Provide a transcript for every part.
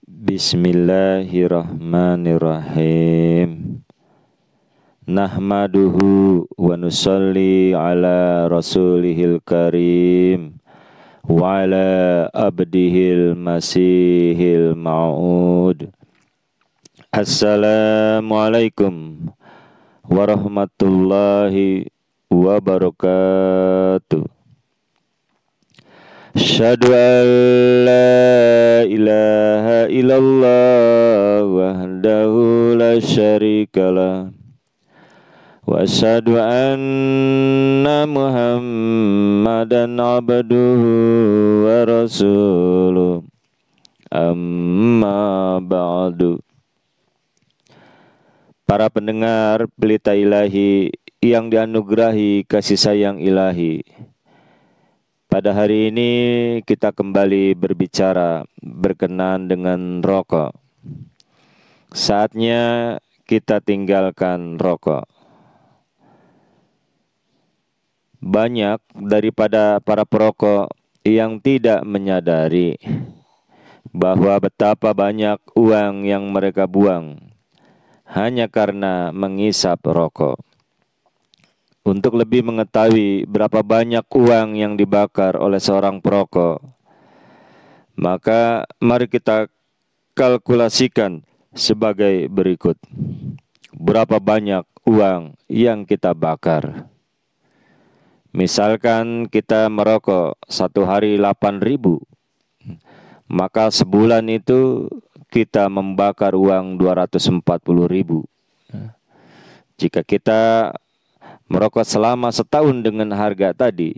Bismillahirrahmanirrahim. Nahmaduhu wa nusalli ala rasulihil karim wa ala abdihil masihil ma'ud. Assalamualaikum warahmatullahi wabarakatuh. Asyhadu an la ilaha illallah wahdahu la syarikalah wa asyhadu anna Muhammadan abduhu wa rasuluh. Amma ba'du. Para pendengar Pelita Ilahi yang dianugerahi kasih sayang ilahi, pada hari ini kita kembali berbicara berkenaan dengan rokok. Saatnya kita tinggalkan rokok. Banyak daripada para perokok yang tidak menyadari bahwa betapa banyak uang yang mereka buang hanya karena menghisap rokok. Untuk lebih mengetahui berapa banyak uang yang dibakar oleh seorang perokok, maka mari kita kalkulasikan sebagai berikut. Berapa banyak uang yang kita bakar? Misalkan kita merokok satu hari 8.000, maka sebulan itu kita membakar uang 240.000. Jika kita merokok selama setahun dengan harga tadi,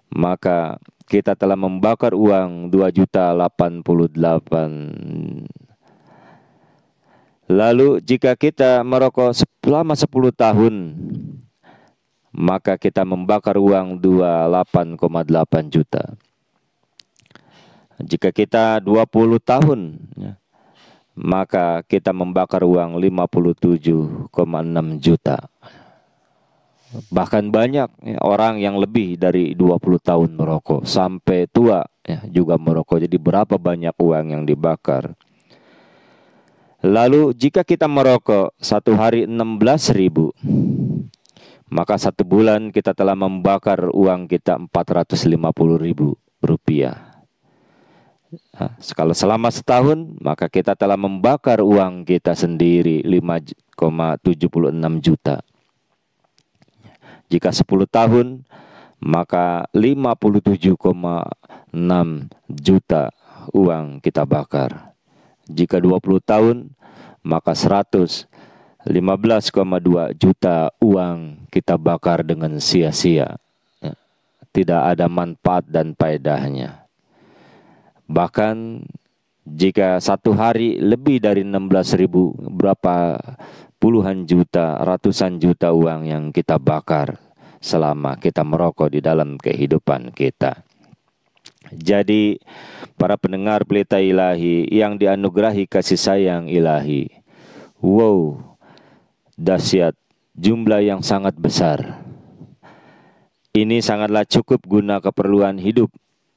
maka kita telah membakar uang 2.088.000. Lalu jika kita merokok selama 10 tahun, maka kita membakar uang 28,8 juta. Jika kita 20 tahun, maka kita membakar uang 57,6 juta. Bahkan banyak orang yang lebih dari 20 tahun merokok sampai tua juga merokok. Jadi berapa banyak uang yang dibakar. Lalu jika kita merokok satu hari 16.000, maka satu bulan kita telah membakar uang kita 450.000 rupiah. Kalau selama setahun, maka kita telah membakar uang kita sendiri 5,76 juta. Jika 10 tahun, maka 57,6 juta uang kita bakar. Jika 20 tahun, maka 115,2 juta uang kita bakar dengan sia-sia. Tidak ada manfaat dan faedahnya. Bahkan jika satu hari lebih dari 16.000, berapa puluhan juta, ratusan juta uang yang kita bakar selama kita merokok di dalam kehidupan kita. Jadi para pendengar Pelita Ilahi yang dianugerahi kasih sayang ilahi, wow, dahsyat, jumlah yang sangat besar. Ini sangatlah cukup guna keperluan hidup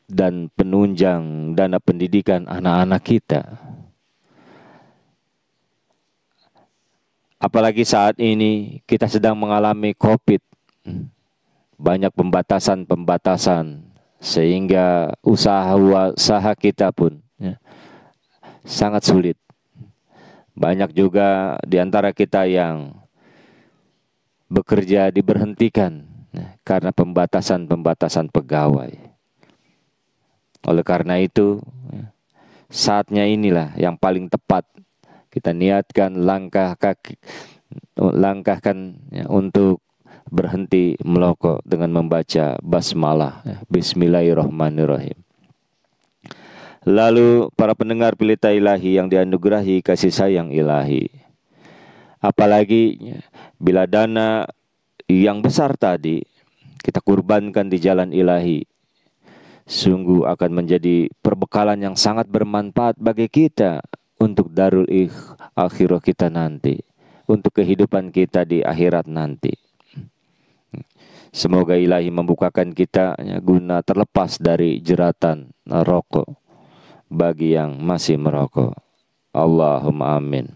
dan penunjang dana pendidikan anak-anak kita. Apalagi saat ini kita sedang mengalami COVID. Banyak pembatasan-pembatasan sehingga usaha kita pun sangat sulit. Banyak juga di antara kita yang bekerja diberhentikan karena pembatasan-pembatasan pegawai. Oleh karena itu, saatnya inilah yang paling tepat kita niatkan langkahkan untuk berhenti merokok dengan membaca basmalah, Bismillahirrahmanirrahim. Lalu para pendengar Pelita Ilahi yang dianugerahi kasih sayang ilahi, apalagi bila dana yang besar tadi kita kurbankan di jalan ilahi, sungguh akan menjadi perbekalan yang sangat bermanfaat bagi kita untuk darul akhirah kita nanti, untuk kehidupan kita di akhirat nanti. Semoga ilahi membukakan kita guna terlepas dari jeratan rokok bagi yang masih merokok. Allahumma amin.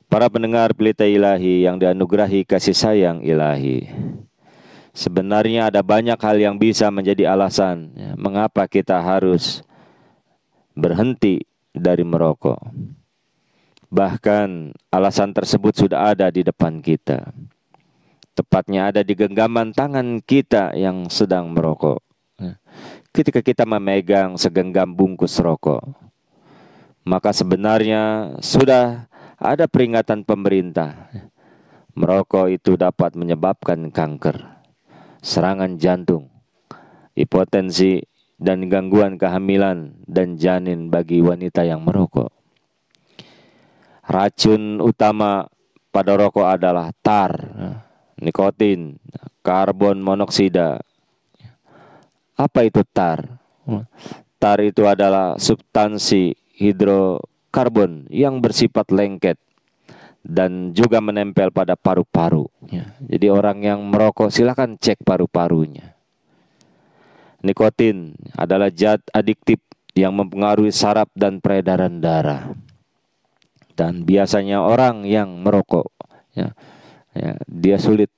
Para pendengar Pelita Ilahi yang dianugerahi kasih sayang ilahi, sebenarnya ada banyak hal yang bisa menjadi alasan mengapa kita harus berhenti dari merokok. Bahkan alasan tersebut sudah ada di depan kita. Tepatnya ada di genggaman tangan kita yang sedang merokok. Ketika kita memegang segenggam bungkus rokok, maka sebenarnya sudah ada peringatan pemerintah. Merokok itu dapat menyebabkan kanker, serangan jantung, hipotensi, dan gangguan kehamilan dan janin bagi wanita yang merokok. Racun utama pada rokok adalah tar, nikotin, karbon monoksida. Apa itu tar? Tar itu adalah substansi hidrokarbon yang bersifat lengket dan juga menempel pada paru-paru. Jadi orang yang merokok silakan cek paru-parunya. Nikotin adalah zat adiktif yang mempengaruhi saraf dan peredaran darah. Dan biasanya orang yang merokok, dia sulit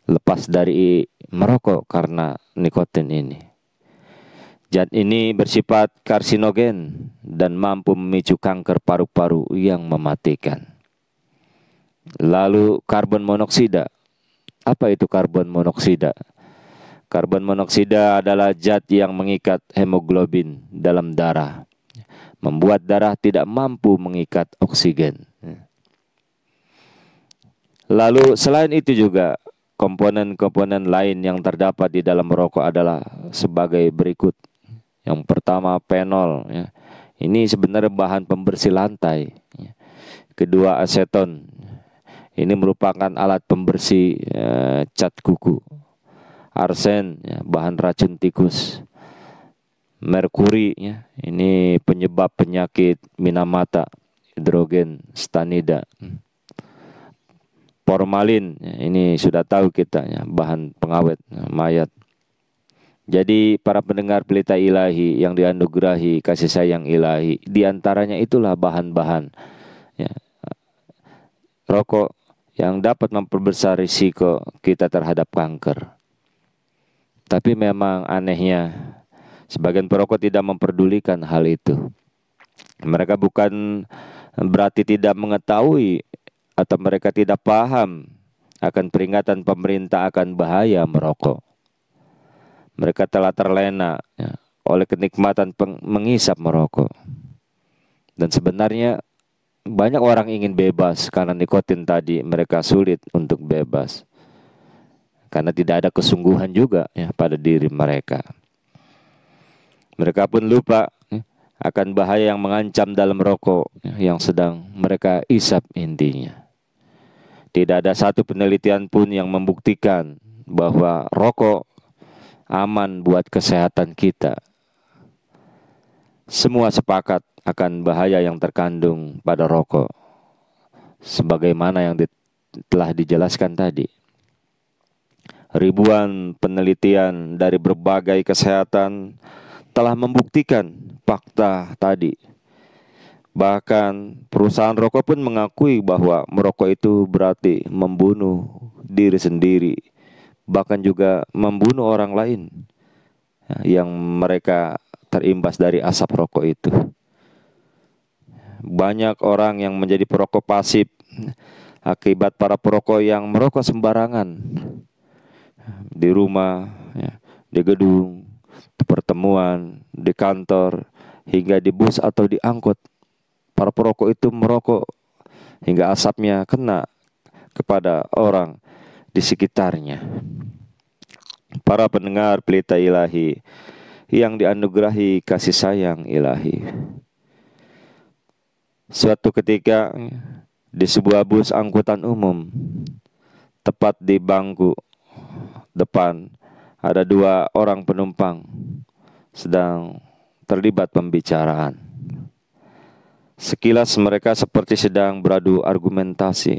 lepas dari merokok karena nikotin ini. Zat ini bersifat karsinogen dan mampu memicu kanker paru-paru yang mematikan. Lalu karbon monoksida. Apa itu karbon monoksida? Karbon monoksida adalah zat yang mengikat hemoglobin dalam darah, membuat darah tidak mampu mengikat oksigen. Lalu selain itu juga komponen-komponen lain yang terdapat di dalam rokok adalah sebagai berikut. Yang pertama fenol, ini sebenarnya bahan pembersih lantai. Kedua aseton, ini merupakan alat pembersih cat kuku. Arsen, bahan racun tikus. Merkuri, ini penyebab penyakit minamata, hidrogen stanida. Formalin, ini sudah tahu kita, bahan pengawet mayat. Jadi para pendengar Pelita Ilahi yang dianugerahi kasih sayang ilahi, diantaranya itulah bahan-bahan rokok yang dapat memperbesar risiko kita terhadap kanker. Tapi memang anehnya, sebagian perokok tidak memperdulikan hal itu. Mereka bukan berarti tidak mengetahui atau mereka tidak paham akan peringatan pemerintah akan bahaya merokok. Mereka telah terlena oleh kenikmatan mengisap merokok. Dan sebenarnya banyak orang ingin bebas karena nikotin tadi, mereka sulit untuk bebas. Karena tidak ada kesungguhan juga pada diri mereka. Mereka pun lupa akan bahaya yang mengancam dalam rokok yang sedang mereka isap intinya. Tidak ada satu penelitian pun yang membuktikan bahwa rokok aman buat kesehatan kita. Semua sepakat akan bahaya yang terkandung pada rokok, sebagaimana yang telah dijelaskan tadi. Ribuan penelitian dari berbagai kesehatan telah membuktikan fakta tadi. Bahkan perusahaan rokok pun mengakui bahwa merokok itu berarti membunuh diri sendiri, bahkan juga membunuh orang lain yang mereka terimbas dari asap rokok itu. Banyak orang yang menjadi perokok pasif akibat para perokok yang merokok sembarangan di rumah, di gedung, di pertemuan, di kantor, hingga di bus atau di angkot. Para perokok itu merokok hingga asapnya kena kepada orang di sekitarnya. Para pendengar Pelita Ilahi yang dianugerahi kasih sayang ilahi, suatu ketika di sebuah bus angkutan umum, tepat di bangku depan ada dua orang penumpang sedang terlibat pembicaraan. Sekilas mereka seperti sedang beradu argumentasi.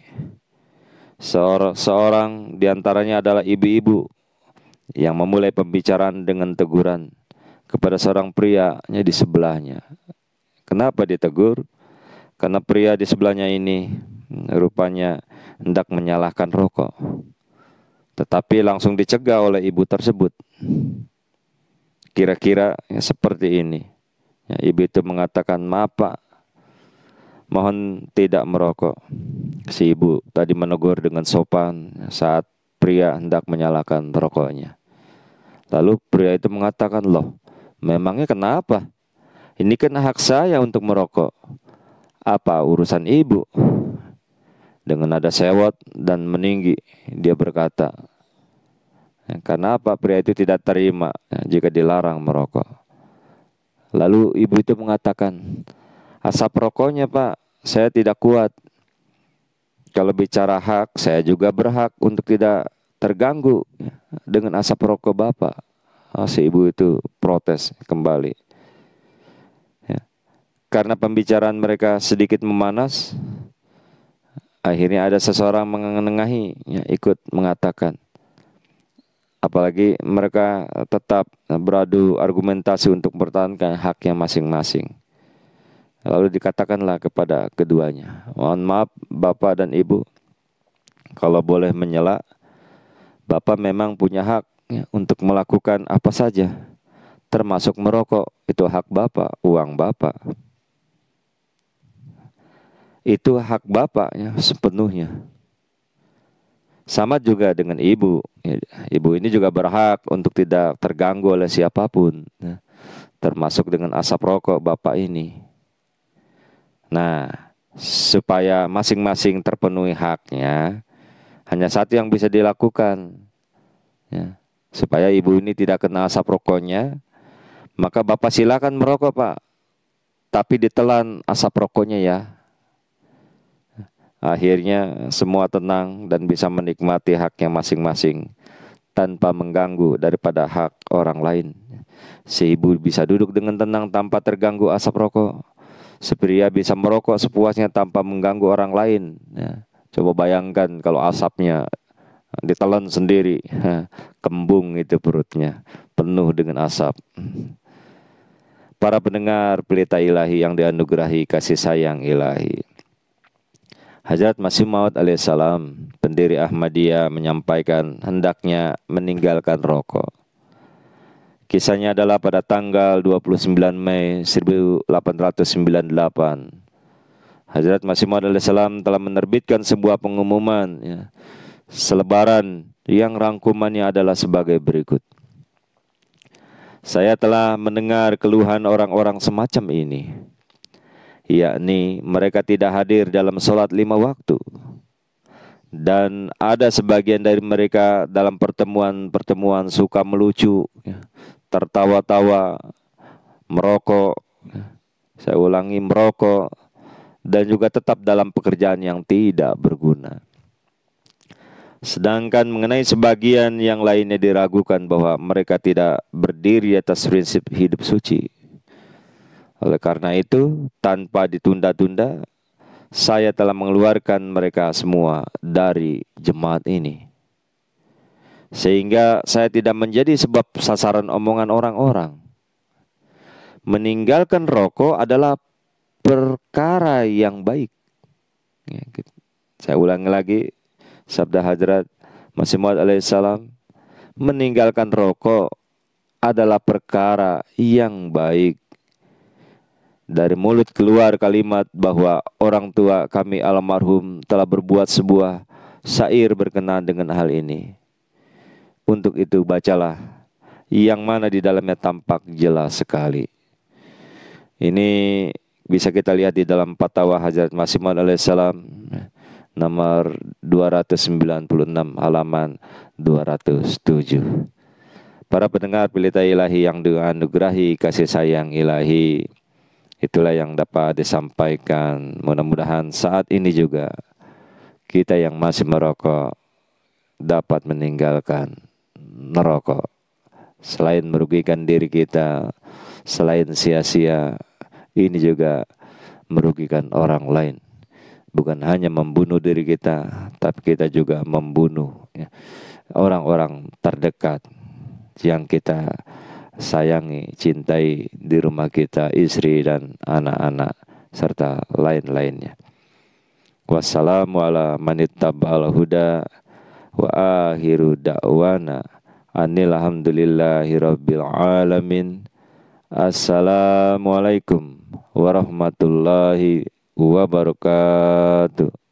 Seorang diantaranya adalah ibu-ibu yang memulai pembicaraan dengan teguran kepada seorang prianya di sebelahnya. Kenapa ditegur? Karena pria di sebelahnya ini rupanya hendak menyalakan rokok, tetapi langsung dicegah oleh ibu tersebut. Kira-kira seperti ini. Ya, ibu itu mengatakan, maaf Pak, mohon tidak merokok. Si ibu tadi menegur dengan sopan saat pria hendak menyalakan rokoknya. Lalu pria itu mengatakan, loh, memangnya kenapa? Ini kan hak saya untuk merokok. Apa urusan ibu? Dengan nada sewot dan meninggi, dia berkata, karena apa pria itu tidak terima jika dilarang merokok. Lalu ibu itu mengatakan, asap rokoknya Pak, saya tidak kuat. Kalau bicara hak, saya juga berhak untuk tidak terganggu dengan asap rokok Bapak. Si ibu itu protes kembali. Ya. Karena pembicaraan mereka sedikit memanas, akhirnya ada seseorang menengahi, ya, ikut mengatakan. Apalagi mereka tetap beradu argumentasi untuk mempertahankan haknya masing-masing. Lalu dikatakanlah kepada keduanya, mohon maaf Bapak dan Ibu, kalau boleh menyela, Bapak memang punya hak ya, untuk melakukan apa saja, termasuk merokok. Itu hak Bapak, uang Bapak. Itu hak Bapak ya, sepenuhnya. Sama juga dengan ibu. Ibu ini juga berhak untuk tidak terganggu oleh siapapun, ya, termasuk dengan asap rokok Bapak ini. Nah, supaya masing-masing terpenuhi haknya, hanya satu yang bisa dilakukan, ya, supaya ibu ini tidak kena asap rokoknya, maka Bapak silakan merokok Pak, tapi ditelan asap rokoknya ya. Akhirnya semua tenang dan bisa menikmati haknya masing-masing tanpa mengganggu daripada hak orang lain. Si ibu bisa duduk dengan tenang tanpa terganggu asap rokok. Si pria bisa merokok sepuasnya tanpa mengganggu orang lain. Ya, coba bayangkan kalau asapnya ditelan sendiri, kembung itu perutnya, penuh dengan asap. Para pendengar Pelita Ilahi yang dianugerahi kasih sayang ilahi, Hazrat Masih Maud alaihissalam, pendiri Ahmadiyah, menyampaikan hendaknya meninggalkan rokok. Kisahnya adalah pada tanggal 29 Mei 1898. Hazrat Masih Maud alaihissalam telah menerbitkan sebuah pengumuman, ya, selebaran yang rangkumannya adalah sebagai berikut. Saya telah mendengar keluhan orang-orang semacam ini, yakni mereka tidak hadir dalam sholat 5 waktu. Dan ada sebagian dari mereka dalam pertemuan-pertemuan suka melucu, tertawa-tawa, merokok, saya ulangi merokok, dan juga tetap dalam pekerjaan yang tidak berguna. Sedangkan mengenai sebagian yang lainnya diragukan bahwa mereka tidak berdiri atas prinsip hidup suci. Oleh karena itu, tanpa ditunda-tunda, saya telah mengeluarkan mereka semua dari jemaat ini. Sehingga saya tidak menjadi sebab sasaran omongan orang-orang. Meninggalkan rokok adalah perkara yang baik. Ya, gitu. Saya ulangi lagi, sabda Hadrat Masih Maud alaihissalam, meninggalkan rokok adalah perkara yang baik. Dari mulut keluar kalimat bahwa orang tua kami almarhum telah berbuat sebuah syair berkenaan dengan hal ini. Untuk itu bacalah yang mana di dalamnya tampak jelas sekali. Ini bisa kita lihat di dalam Fatwa Hazrat Masih Maud alaihissalam nomor 296 halaman 207. Para pendengar Pelita Ilahi yang dianugerahi kasih sayang ilahi, itulah yang dapat disampaikan. Mudah-mudahan saat ini juga kita yang masih merokok dapat meninggalkan merokok. Selain merugikan diri kita, selain sia-sia, ini juga merugikan orang lain. Bukan hanya membunuh diri kita, tapi kita juga membunuh, ya, orang-orang terdekat yang kita sayangi, cintai di rumah kita, istri dan anak-anak serta lain-lainnya. Wassalamu ala manittaba'al huda wa akhiru da'wana anil hamdulillahi rabbil alamin. Assalamualaikum warahmatullahi wabarakatuh.